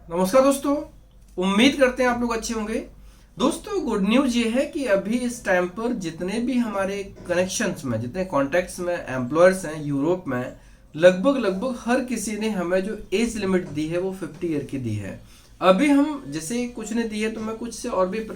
नमस्कार दोस्तों। उम्मीद करते हैं आप लोग अच्छे होंगे। दोस्तों, गुड न्यूज ये है कि अभी इस टाइम पर जितने भी हमारे कनेक्शंस में, जितने कॉन्टैक्ट्स में एम्प्लॉयर्स हैं यूरोप में, लगभग लगभग हर किसी ने हमें जो एज लिमिट दी है वो 50 ईयर की दी है। अभी हम जैसे कुछ ने दी है तो मैं कुछ से और भी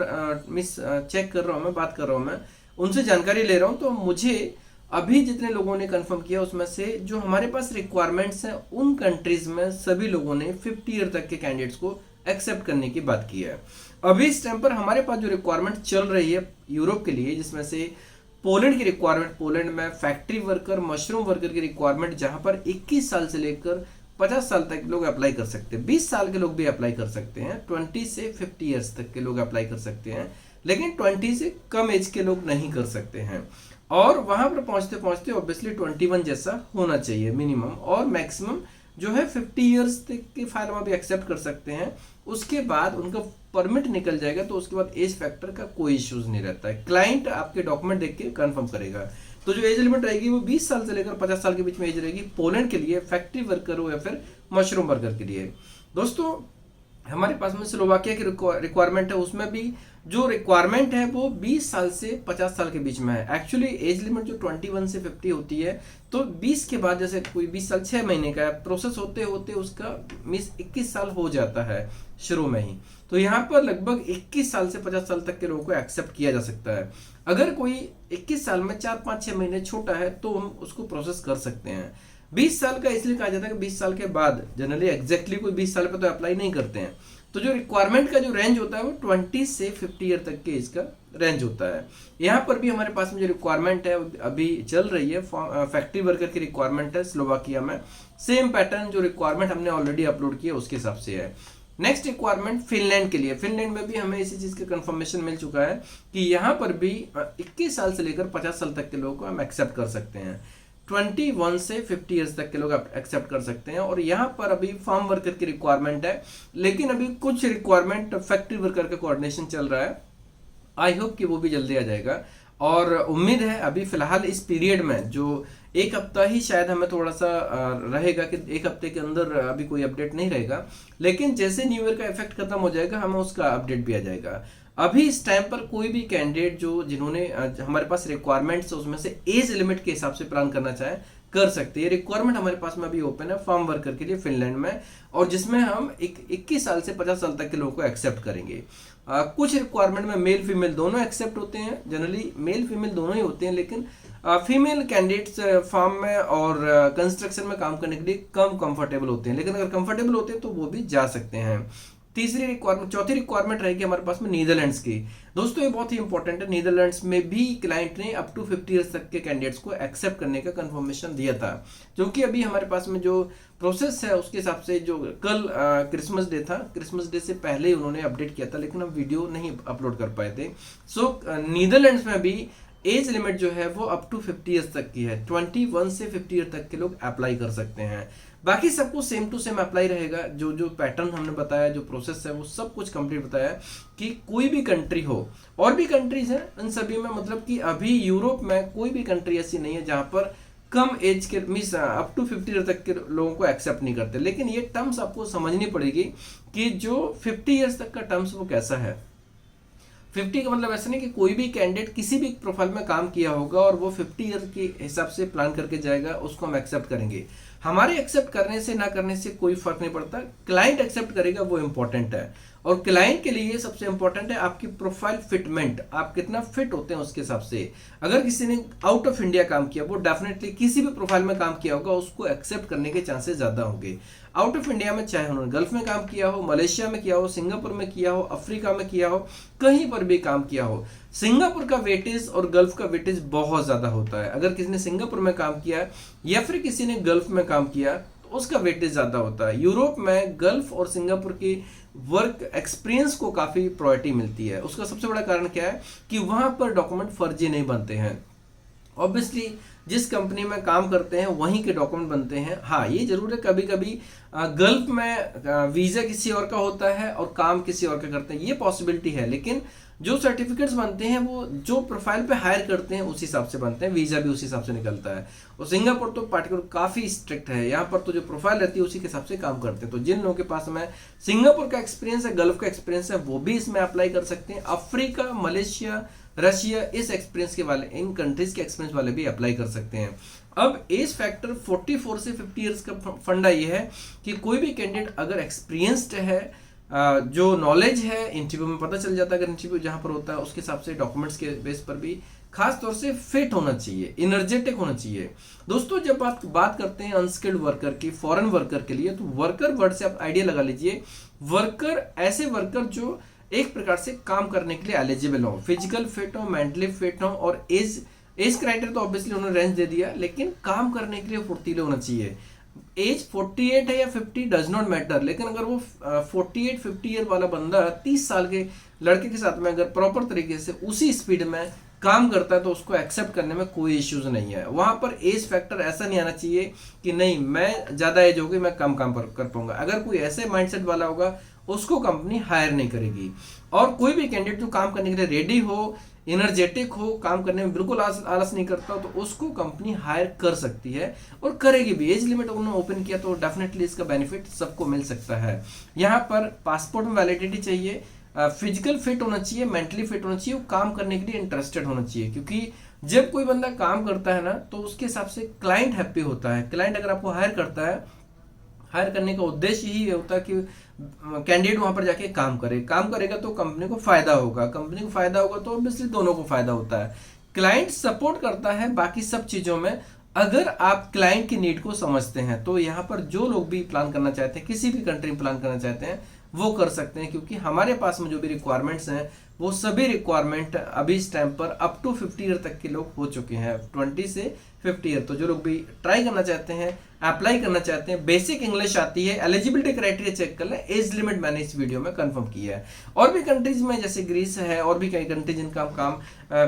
मिस चेक कर रहा हूँ, मैं बात कर रहा हूँ, मैं उनसे जानकारी ले रहा हूँ। तो मुझे अभी जितने लोगों ने कंफर्म किया उसमें से जो हमारे पास रिक्वायरमेंट्स हैं उन कंट्रीज में सभी लोगों ने 50 ईयर तक के कैंडिडेट्स को एक्सेप्ट करने की बात की है। अभी इस टाइम पर हमारे पास जो रिक्वायरमेंट चल रही है यूरोप के लिए, जिसमें से पोलैंड की रिक्वायरमेंट, पोलैंड में फैक्ट्री वर्कर, मशरूम वर्कर की रिक्वायरमेंट, जहां पर 21 साल से लेकर 50 साल तक लोग अप्लाई कर सकते हैं। 20 साल के लोग भी अप्लाई कर सकते हैं, 20 से 50 ईयर्स तक के लोग अप्लाई कर सकते हैं, लेकिन 20 से कम एज के लोग नहीं कर सकते हैं। और वहां पर पहुंचते पहुंचते ऑब्वियसली 21 जैसा होना चाहिए मिनिमम, और मैक्सिमम जो है 50 ईयर्स तक की फाइल में भी एक्सेप्ट कर सकते हैं। उसके बाद उनका परमिट निकल जाएगा तो उसके बाद एज फैक्टर का कोई इश्यूज नहीं रहता है। क्लाइंट आपके डॉक्यूमेंट देख के कंफर्म करेगा। तो जो एज लिमिट रहेगी वो 20 साल से लेकर 50 साल के बीच में एज रहेगी, पोलैंड के लिए, फैक्ट्री वर्कर हो या फिर मशरूम वर्कर के लिए। दोस्तों, हमारे पास में स्लोवाकिया की रिक्वायरमेंट है, उसमें भी जो रिक्वायरमेंट है वो 20 साल से 50 साल के बीच में है। एक्चुअली एज लिमिट जो 21 से 50 होती है, तो 20 के बाद जैसे कोई 20 साल 6 महीने का है, प्रोसेस होते होते उसका मिस 21 साल हो जाता है शुरू में ही। तो यहाँ पर लगभग 21 साल से 50 साल तक के लोगों को एक्सेप्ट किया जा सकता है। अगर कोई 21 साल में 4-5-6 महीने छोटा है तो हम उसको प्रोसेस कर सकते हैं। 20 साल का इसलिए कहा जाता है कि 20 साल के बाद जनरली एग्जैक्टली कोई 20 साल पे तो अप्लाई नहीं करते हैं। तो जो रिक्वायरमेंट का जो रेंज होता है वो 20 से 50 ईयर तक के इसका रेंज होता है। यहाँ पर भी हमारे पास में जो रिक्वायरमेंट है अभी चल रही है, फैक्ट्री वर्कर की रिक्वायरमेंट है स्लोवाकिया में। सेम पैटर्न जो रिक्वायरमेंट हमने ऑलरेडी अपलोड किया उसके हिसाब से है। नेक्स्ट रिक्वायरमेंट फिनलैंड के लिए। फिनलैंड में भी हमें इसी चीज का कंफर्मेशन मिल चुका है कि यहाँ पर भी 21 साल से लेकर 50 साल तक के लोगों को हम एक्सेप्ट कर सकते हैं। 21 से 50 ईयर्स तक के लोग एक्सेप्ट कर सकते हैं। और यहाँ पर अभी फार्म वर्कर की रिक्वायरमेंट है, लेकिन अभी कुछ रिक्वायरमेंट फैक्ट्री वर्कर का कोऑर्डिनेशन चल रहा है। आई होप कि वो भी जल्दी आ जाएगा। और उम्मीद है अभी फिलहाल इस पीरियड में जो एक हफ्ता ही शायद हमें थोड़ा सा रहेगा कि एक हफ्ते के अंदर अभी कोई अपडेट नहीं रहेगा, लेकिन जैसे न्यू ईयर का इफेक्ट खत्म हो जाएगा हमें उसका अपडेट भी आ जाएगा। अभी इस टाइम पर कोई भी कैंडिडेट जो जिन्होंने हमारे पास रिक्वायरमेंट्स उसमें से एज लिमिट के हिसाब से प्लान करना चाहे कर सकते हैं। रिक्वायरमेंट हमारे पास में अभी ओपन है फार्म वर्कर के लिए फिनलैंड में, और जिसमें हम 21 साल से 50 साल तक के लोगों को एक्सेप्ट करेंगे। कुछ रिक्वायरमेंट में मेल फीमेल दोनों एक्सेप्ट होते हैं, जनरली मेल फीमेल दोनों ही होते हैं, लेकिन फीमेल कैंडिडेट्स फार्म में और कंस्ट्रक्शन में काम करने के लिए कम कंफर्टेबल होते हैं, लेकिन अगर कंफर्टेबल होते हैं तो वो भी जा सकते हैं। चौथी रिक्वायरमेंट रहेगी हमारे पास में नीदरलैंड्स की। दोस्तों, ये बहुत ही इंपॉर्टेंट है। नीदरलैंड्स में भी क्लाइंट ने अप टू 50 ईयर्स तक के कैंडिडेट्स को एक्सेप्ट करने का कंफर्मेशन दिया था, क्योंकि अभी हमारे पास में जो प्रोसेस है उसके हिसाब से जो कल क्रिसमस डे था, क्रिसमस डे से पहले ही उन्होंने अपडेट किया था, लेकिन हम वीडियो नहीं अपलोड कर पाए थे। सो नीदरलैंड्स में भी एज लिमिट जो है वो अप टू 50 ईयर्स तक की है। 21 से 50 ईयर तक के लोग अप्लाई कर सकते हैं। बाकी सबको सेम टू सेम अप्लाई रहेगा। जो जो पैटर्न हमने बताया, जो प्रोसेस है वो सब कुछ कंप्लीट बताया कि कोई भी कंट्री हो, और भी कंट्रीज हैं इन सभी में, मतलब कि अभी यूरोप में कोई भी कंट्री ऐसी नहीं है जहां पर कम एज के मीन्स अप टू 50 ईयर तक के लोगों को एक्सेप्ट नहीं करते। लेकिन ये टर्म्स आपको समझनी पड़ेगी कि जो 50 ईयर्स तक का टर्म्स वो कैसा है। 50 का मतलब ऐसा नहीं कि कोई भी कैंडिडेट किसी भी प्रोफाइल में काम किया होगा और वो 50 ईयर के हिसाब से प्लान करके जाएगा, उसको हम एक्सेप्ट करेंगे। हमारे एक्सेप्ट करने से ना करने से कोई फर्क नहीं पड़ता, क्लाइंट एक्सेप्ट करेगा वो इंपॉर्टेंट है। और क्लाइंट के लिए सबसे इंपॉर्टेंट है आपकी प्रोफाइल फिटमेंट, आप कितना फिट होते हैं उसके हिसाब से। अगर किसी ने आउट ऑफ इंडिया काम किया, वो डेफिनेटली किसी भी प्रोफाइल में काम किया होगा, उसको एक्सेप्ट करने के चांसेस ज्यादा होंगे। आउट ऑफ इंडिया में चाहे उन्होंने गल्फ में काम किया हो, मलेशिया में किया हो, सिंगापुर में किया हो, अफ्रीका में किया हो, कहीं पर भी काम किया हो, सिंगापुर का वेटेज और गल्फ का वेटेज बहुत ज्यादा होता है। अगर किसी ने सिंगापुर में काम किया या फिर किसी ने गल्फ में काम किया तो उसका वेटेज ज्यादा होता है। यूरोप में गल्फ और सिंगापुर की वर्क एक्सपीरियंस को काफी प्रायोरिटी मिलती है। उसका सबसे बड़ा कारण क्या है कि वहां पर डॉक्यूमेंट फर्जी नहीं बनते हैं। ऑब्वियसली जिस कंपनी में काम करते हैं वहीं के डॉक्यूमेंट बनते हैं। हाँ, ये जरूर है कभी कभी गल्फ में वीज़ा किसी और का होता है और काम किसी और का करते हैं, ये पॉसिबिलिटी है, लेकिन जो सर्टिफिकेट्स बनते हैं वो जो प्रोफाइल पे हायर करते हैं उस हिसाब से बनते हैं, वीज़ा भी उसी हिसाब से निकलता है। और सिंगापुर तो पार्टिकुलर काफ़ी स्ट्रिक्ट है, यहाँ पर तो जो प्रोफाइल रहती है उसी के हिसाब से काम करते हैं। तो जिन लोगों के पास में सिंगापुर का एक्सपीरियंस है, गल्फ का एक्सपीरियंस है, वो भी इसमें अप्लाई कर सकते हैं। अफ्रीका, मलेशिया, रशिया, इस एक्सपीरियंस के वाले, इन कंट्रीज के एक्सपीरियंस वाले भी अप्लाई कर सकते हैं। अब एज फैक्टर 44 से 50 इयर्स का फंडा ये है कि कोई भी कैंडिडेट अगर एक्सपीरियंस्ड है, जो नॉलेज है, इंटरव्यू में पता चल जाता है, अगर इंटरव्यू जहां पर होता है उसके हिसाब से डॉक्यूमेंट्स के बेस पर भी खास तौर से फिट होना चाहिए, एनर्जेटिक होना चाहिए। दोस्तों, जब आप बात करते हैं अनस्किल्ड वर्कर की, फॉरेन वर्कर के लिए, तो वर्कर वर्ड से आप आइडिया लगा लीजिए। वर्कर ऐसे वर्कर जो एक प्रकार से काम करने के लिए एलिजिबल हो, फिजिकल फिट हो, मेंटली फिट हो, और एज क्राइटेरिया तो ऑब्वियसली उन्होंने रेंज दे दिया, लेकिन काम करने के लिए फुर्तीले होना चाहिए। एज 48 है या 50 डज नॉट मैटर, लेकिन अगर वो 48-50 ईयर वाला बंदा 30 साल के लड़के के साथ में अगर प्रॉपर तरीके से उसी स्पीड में काम करता है तो उसको एक्सेप्ट करने में कोई इश्यूज नहीं है। वहां पर एज फैक्टर ऐसा नहीं आना चाहिए कि नहीं मैं ज्यादा एज होगी मैं कम काम कर पाऊंगा। अगर कोई ऐसे माइंडसेट वाला होगा उसको कंपनी हायर नहीं करेगी। और कोई भी कैंडिडेट जो काम करने के लिए रेडी हो, एनर्जेटिक हो, काम करने में बिल्कुल आलस नहीं करता, तो उसको कंपनी हायर कर सकती है और करेगी भी। एज लिमिट उन्होंने ओपन किया तो डेफिनेटली इसका बेनिफिट सबको मिल सकता है। यहाँ पर पासपोर्ट में वैलिडिटी चाहिए, फिजिकल फिट होना चाहिए, मेंटली फिट होना चाहिए, काम करने के लिए इंटरेस्टेड होना चाहिए, क्योंकि जब कोई बंदा काम करता है ना तो उसके हिसाब से क्लाइंट हैप्पी होता है। क्लाइंट अगर आपको हायर करता है, हायर करने का उद्देश्य ही होता है कि कैंडिडेट वहां पर जाके काम करेगा तो कंपनी को फायदा होगा, कंपनी को फायदा होगा तो ऑब्वियसली दोनों को फायदा होता है। क्लाइंट सपोर्ट करता है बाकी सब चीजों में, अगर आप क्लाइंट की नीड को समझते हैं। तो यहाँ पर जो लोग भी प्लान करना चाहते हैं, किसी भी कंट्री में प्लान करना चाहते हैं, वो कर सकते हैं, क्योंकि हमारे पास में जो भी रिक्वायरमेंट्स हैं वो सभी रिक्वायरमेंट अभी इस टाइम पर अप टू 50 ईयर तक के लोग हो चुके हैं, 20 से 50 ईयर। तो जो लोग भी ट्राई करना चाहते हैं, अप्लाई करना चाहते हैं, बेसिक इंग्लिश आती है, एलिजिबिलिटी क्राइटेरिया चेक कर लें, एज लिमिट मैंने इस वीडियो में कंफर्म किया है। और भी कंट्रीज में जैसे ग्रीस है और भी कई कंट्रीज जिनका काम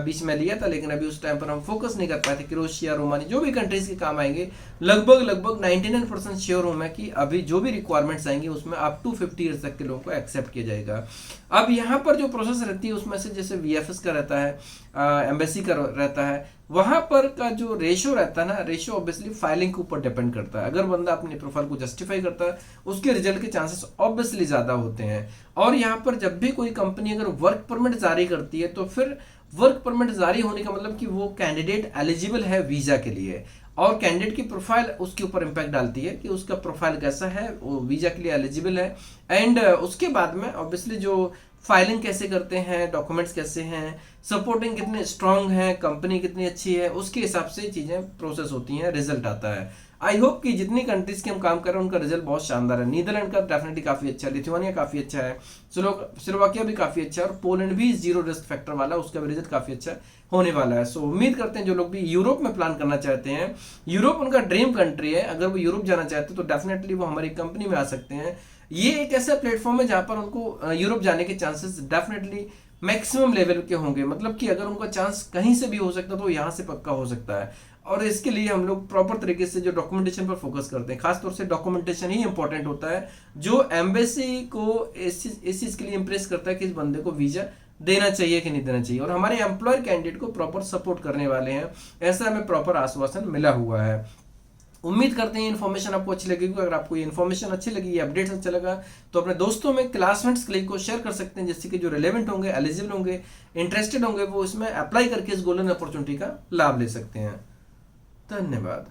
बीच में लिया था, लेकिन अभी उस टाइम पर हम फोकस नहीं कर पाए थे, क्रोएशिया, रोमानी, जो भी कंट्रीज के काम आएंगे लगभग 99% श्योर हूं मैं कि अभी जो भी रिक्वायरमेंट्स आएंगे उसमें अप टू 50 ईयर्स तक के लोगों को एक्सेप्ट किया जाएगा। अब यहाँ पर जो प्रोसेस रहती है उसमें से जैसे VFS का रहता है, एम्बेसी का रहता है, वहां पर का जो रेशो रहता है ना, रेशो ऑब्वियसली फाइलिंग के ऊपर डिपेंड करता है। अगर बंदा अपने प्रोफाइल को जस्टिफाई करता है उसके रिजल्ट के चांसेस ऑब्वियसली ज्यादा होते हैं। और यहाँ पर जब भी कोई कंपनी अगर वर्क परमिट जारी करती है तो फिर वर्क परमिट जारी होने का मतलब कि वो कैंडिडेट एलिजिबल है वीजा के लिए, और कैंडिडेट की प्रोफाइल उसके ऊपर इंपैक्ट डालती है कि उसका प्रोफाइल कैसा है, वो वीजा के लिए एलिजिबल है। एंड उसके बाद में ऑब्वियसली जो फाइलिंग कैसे करते हैं, डॉक्यूमेंट्स कैसे हैं, सपोर्टिंग कितने स्ट्रांग है, कंपनी कितनी अच्छी है, उसके हिसाब से चीजें प्रोसेस होती हैं, रिजल्ट आता है। आई होप कि जितनी कंट्रीज के हम काम कर रहे हैं उनका रिजल्ट बहुत शानदार है। नीदरलैंड का डेफिनेटली काफी अच्छा है, लिथुआनिया काफी अच्छा है, स्लोवाकिया भी काफी अच्छा है, और पोलैंड भी जीरो रिस्क फैक्टर वाला है, उसका भी रिजल्ट काफी अच्छा होने वाला है। सो उम्मीद करते हैं जो लोग भी यूरोप में प्लान करना चाहते हैं, यूरोप उनका ड्रीम कंट्री है, अगर वो यूरोप जाना चाहते हैं तो डेफिनेटली वो हमारी कंपनी में आ सकते हैं। ये एक ऐसा प्लेटफॉर्म है जहां पर उनको यूरोप जाने के चांसेस डेफिनेटली मैक्सिमम लेवल के होंगे, मतलब कि अगर उनका चांस कहीं से भी हो सकता है तो यहाँ से पक्का हो सकता है। और इसके लिए हम लोग प्रॉपर तरीके से जो डॉक्यूमेंटेशन पर फोकस करते हैं, खासतौर से डॉक्यूमेंटेशन ही इंपॉर्टेंट होता है, जो एम्बेसी को इस चीज के लिए इंप्रेस करता है कि इस बंदे को वीजा देना चाहिए कि नहीं देना चाहिए, और हमारे एम्प्लॉयर कैंडिडेट को प्रॉपर सपोर्ट करने वाले हैं, ऐसा हमें प्रॉपर आश्वासन मिला हुआ है। उम्मीद करते हैं इन्फॉर्मेशन आपको अच्छी लगेगी। अगर आपको ये इन्फॉर्मेशन अच्छी लगी, ये अपडेट्स अच्छा लगा, तो अपने दोस्तों में, क्लासमेट्स के लिए को शेयर कर सकते हैं, जिससे कि जो रिलेवेंट होंगे, एलिजिबल होंगे, इंटरेस्टेड होंगे, वो इसमें अप्लाई करके इस गोल्डन अपॉर्चुनिटी का लाभ ले सकते हैं। धन्यवाद।